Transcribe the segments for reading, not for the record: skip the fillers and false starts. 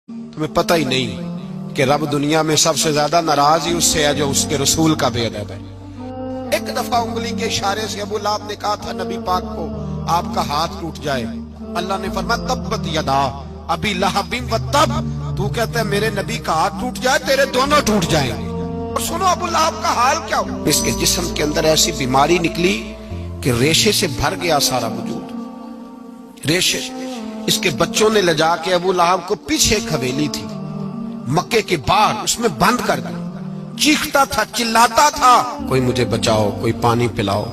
तुम्हें पता ही नहीं कि रब दुनिया में सबसे ज्यादा नाराज ही उससे है जो उसके रसूल का बेअदब है। एक दफा उंगली के इशारे से अबू लहब ने कहा था नबी पाक को आपका हाथ टूट जाए, अल्लाह ने फरमाया तब्बत यदा अबी लहबिन व तब, तू कहता है मेरे नबी का हाथ टूट जाए तेरे दोनों टूट जाएंगे। और सुनो अबू लहब का हाल क्या हुआ। इसके जिस्म के अंदर ऐसी बीमारी निकली कि रेशे से भर गया सारा वजूद। रेशे इसके बच्चों ने ले जाके अबू लहब को पीछे एक हवेली थी मक्के के बाहर, उसमें बंद कर दिया। चीखता था, चिल्लाता था, कोई मुझे बचाओ, कोई पानी पिलाओ।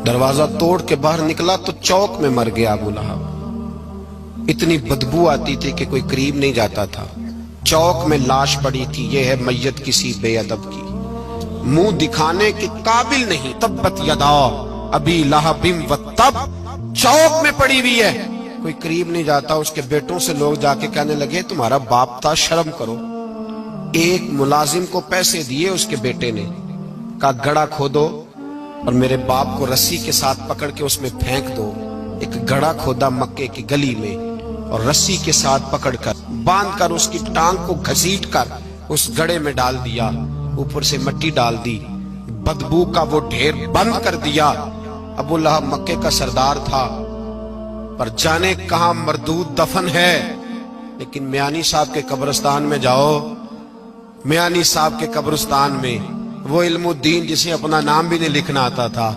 दरवाजा तोड़ के बाहर निकला तो चौक में मर गया अबू लहब। इतनी बदबू आती थी कि कोई करीब नहीं जाता था। चौक में लाश पड़ी थी, यह है मैयत किसी बेअदब की, मुंह दिखाने के काबिल नहीं। तब्बत यदा अबी लहबिन व तब, चौक में पड़ी हुई है, कोई करीब नहीं जाता। उसके बेटों से लोग जाके कहने लगे तुम्हारा बाप था, शर्म करो। एक मुलाजिम को पैसे दिए उसके बेटे ने, कहा गड़ा खोदो और मेरे बाप को रस्सी के साथ पकड़ के उसमें फेंक दो। एक गड़ा खोदा मक्के की गली में और रस्सी के साथ पकड़कर बांध कर उसकी टांग को घसीट कर उस गड़े में डाल दिया, ऊपर से मिट्टी डाल दी, बदबू का वो ढेर बंद कर दिया। अबू लहब मक्के का सरदार था, पर जाने कहां मरदूद दफन है। लेकिन मियानी साहब के कब्रिस्तान में जाओ, मियानी साहब के कब्रिस्तान में वो इल्मुद्दीन जिसे अपना नाम भी नहीं लिखना आता था,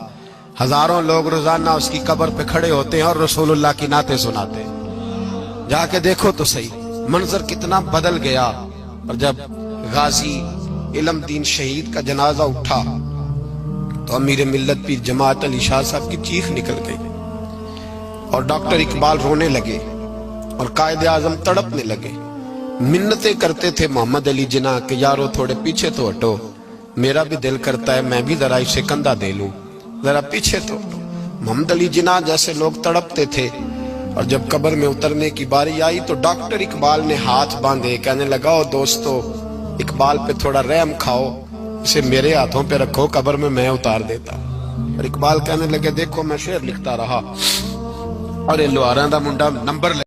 हजारों लोग रोजाना उसकी कब्र पे खड़े होते हैं और रसूलुल्लाह की नाते सुनाते हैं। जाके देखो तो सही मंजर कितना बदल गया। और जब गाजी इल्मुद्दीन शहीद का जनाजा उठा तो अमीर मिल्लत पीर जमात अली शाह साहब की चीख निकल गई और डॉक्टर इकबाल रोने लगे और कायदे आजम तड़पने लगे। मिन्नतें करते थे मोहम्मद अली जिन्ना के यारो थोड़े पीछे तो हटो, मेरा भी दिल करता है मैं भी जरा इसे कंधा दे लूं, जरा पीछे तो हटो। मोहम्मद अली जिन्ना जैसे लोग तड़पते थे। और जब कब्र में उतरने की बारी आई तो डॉक्टर इकबाल ने हाथ बांधे, कहने लगा ओ दोस्तों इकबाल पे थोड़ा रहम खाओ, इसे मेरे हाथों पे रखो, कब्र में मैं उतार देता। और इकबाल कहने लगे देखो मैं शेर लिखता रहा और ये लोहारा दा मुंडा नंबर